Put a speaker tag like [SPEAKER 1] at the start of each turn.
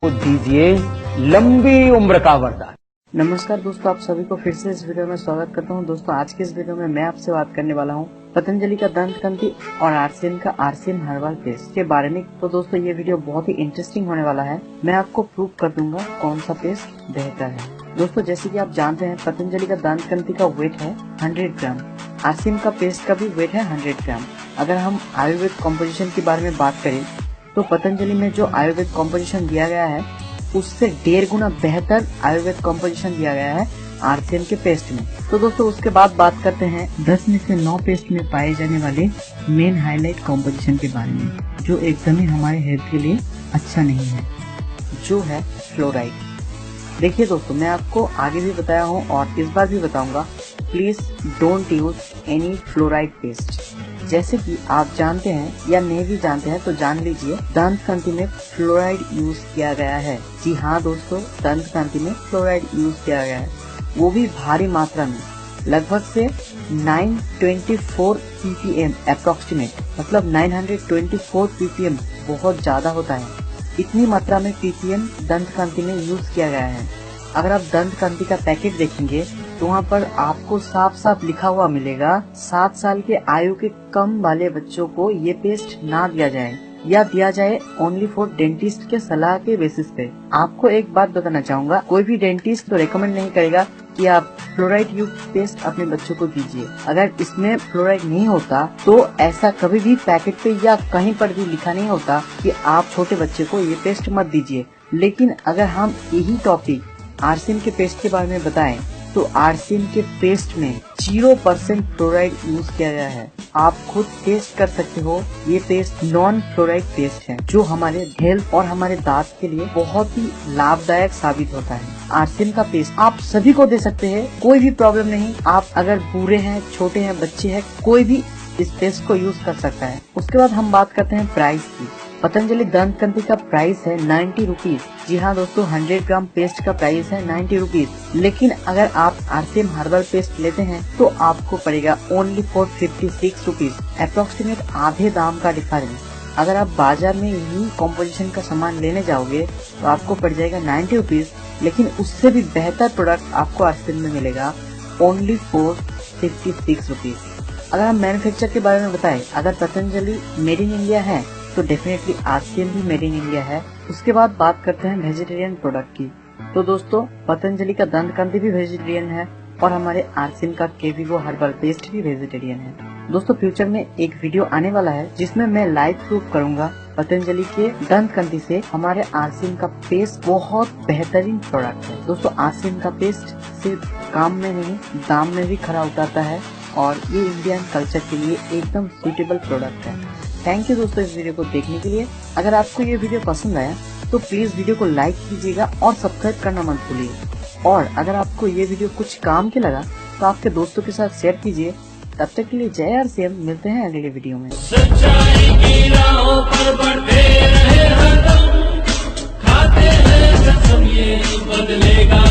[SPEAKER 1] को दीजिए लंबी उम्र का वरदान।
[SPEAKER 2] नमस्कार दोस्तों, आप सभी को फिर से इस वीडियो में स्वागत करता हूं। दोस्तों आज के इस वीडियो में मैं आपसे बात करने वाला हूं पतंजलि का दंतकंती और आरसीएम का आरसीएम हर्बल पेस्ट के बारे में। तो दोस्तों ये वीडियो बहुत ही इंटरेस्टिंग होने वाला है। मैं आपको प्रूव कर दूंगा कौन सा पेस्ट बेहतर है। दोस्तों जैसे कि आप जानते हैं पतंजलि का दंतकंती का वेट है 100 ग्राम, आरसीएम का पेस्ट का भी वेट है 100 ग्राम। अगर हम आयुर्वेद कॉम्पोजिशन के बारे में बात करें तो पतंजलि में जो आयुर्वेद कॉम्पोजिशन दिया गया है उससे 1.5 गुना बेहतर आयुर्वेद कॉम्पोजिशन दिया गया है आरसीएम के पेस्ट में। तो दोस्तों उसके बाद बात करते हैं 10 में से 9 पेस्ट में पाए जाने वाले मेन हाईलाइट कॉम्पोजिशन के बारे में, जो एकदम ही हमारे हेल्थ के लिए अच्छा नहीं है, जो है फ्लोराइड। देखिए दोस्तों मैं आपको आगे भी बताया हूँ और इस बार भी बताऊंगा, please don't use any fluoride paste. जैसे कि आप जानते हैं या नहीं भी जानते हैं तो जान लीजिए, दंतकांति में फ्लोराइड यूज किया गया है। जी हाँ दोस्तों, दंतकांति में फ्लोराइड यूज किया गया है, वो भी भारी मात्रा में, लगभग से 924 ppm अप्रोक्सीमेट, मतलब 924 ppm बहुत ज्यादा होता है। इतनी मात्रा में ppm दंतकांति में यूज किया गया है। अगर आप दंतकांति का पैकेट देखेंगे तो वहाँ पर आपको साफ साफ लिखा हुआ मिलेगा 7 साल के आयु के कम वाले बच्चों को ये पेस्ट ना दिया जाए या दिया जाए ओनली फॉर डेंटिस्ट के सलाह के बेसिस पे। आपको एक बात बताना चाहूँगा, कोई भी डेंटिस्ट तो रेकमेंड नहीं करेगा कि आप फ्लोराइड युक्त पेस्ट अपने बच्चों को दीजिए। अगर इसमें फ्लोराइड नहीं होता तो ऐसा कभी भी पैकेट पे या कहीं पर भी लिखा नहीं होता कि आप छोटे बच्चे को ये पेस्ट मत दीजिए। लेकिन अगर हम यही टॉपिक आरसीएम के पेस्ट के बारे में बताएं तो आरसीएम के पेस्ट में 0% फ्लोराइड यूज किया गया है। आप खुद टेस्ट कर सकते हो, ये पेस्ट नॉन फ्लोराइड पेस्ट है, जो हमारे हेल्थ और हमारे दांत के लिए बहुत ही लाभदायक साबित होता है। आरसीएम का पेस्ट आप सभी को दे सकते हैं, कोई भी प्रॉब्लम नहीं। आप अगर बूढ़े हैं, छोटे हैं, बच्चे हैं, कोई भी इस पेस्ट को यूज कर सकता है। उसके बाद हम बात करते हैं प्राइस की। पतंजलि दंतकंती का प्राइस है 90 रुपीज। जी हाँ दोस्तों, 100 ग्राम पेस्ट का प्राइस है 90 रुपीज। लेकिन अगर आप आरसीएम हर्बल पेस्ट लेते हैं तो आपको पड़ेगा ओनली फॉर 56 रुपीज, अप्रोक्सीमेट आधे दाम का डिफरेंस। अगर आप बाजार में यही कॉम्पोजिशन का सामान लेने जाओगे तो आपको पड़ जाएगा 90 रुपीज, लेकिन उससे भी बेहतर प्रोडक्ट आपको आरसीएम में मिलेगा ओनली फॉर 56 रुपीज। अगर हम मैन्युफैक्चर के बारे में बताएं, अगर पतंजलि मेड इन इंडिया है तो डेफिनेटली आरसीएम भी मेड इन इंडिया है। उसके बाद बात करते हैं वेजिटेरियन प्रोडक्ट की। तो दोस्तों पतंजलि का दंतकांति भी वेजिटेरियन है और हमारे आरसीएम का केविगो हर्बल पेस्ट भी वेजिटेरियन है। दोस्तों फ्यूचर में एक वीडियो आने वाला है जिसमें मैं लाइव प्रूफ करूंगा पतंजलि के दंतकांति से हमारे आरसीएम का पेस्ट बहुत बेहतरीन प्रोडक्ट है। दोस्तों आरसीएम का पेस्ट सिर्फ काम में नहीं, दाम में भी खरा उतरता है और ये इंडियन कल्चर के लिए एकदम सूटेबल प्रोडक्ट है। थैंक यू दोस्तों इस वीडियो को देखने के लिए। अगर आपको ये वीडियो पसंद आया तो प्लीज वीडियो को लाइक कीजिएगा और सब्सक्राइब करना मत भूलिए। और अगर आपको ये वीडियो कुछ काम के लगा तो आपके दोस्तों के साथ शेयर कीजिए। तब तक के लिए जय आरसीएम, मिलते हैं अगले वीडियो में।
[SPEAKER 3] सच्चाई की राहों पर बढ़ते रहे हरदम, खाते हैं कसम ये बदलेगा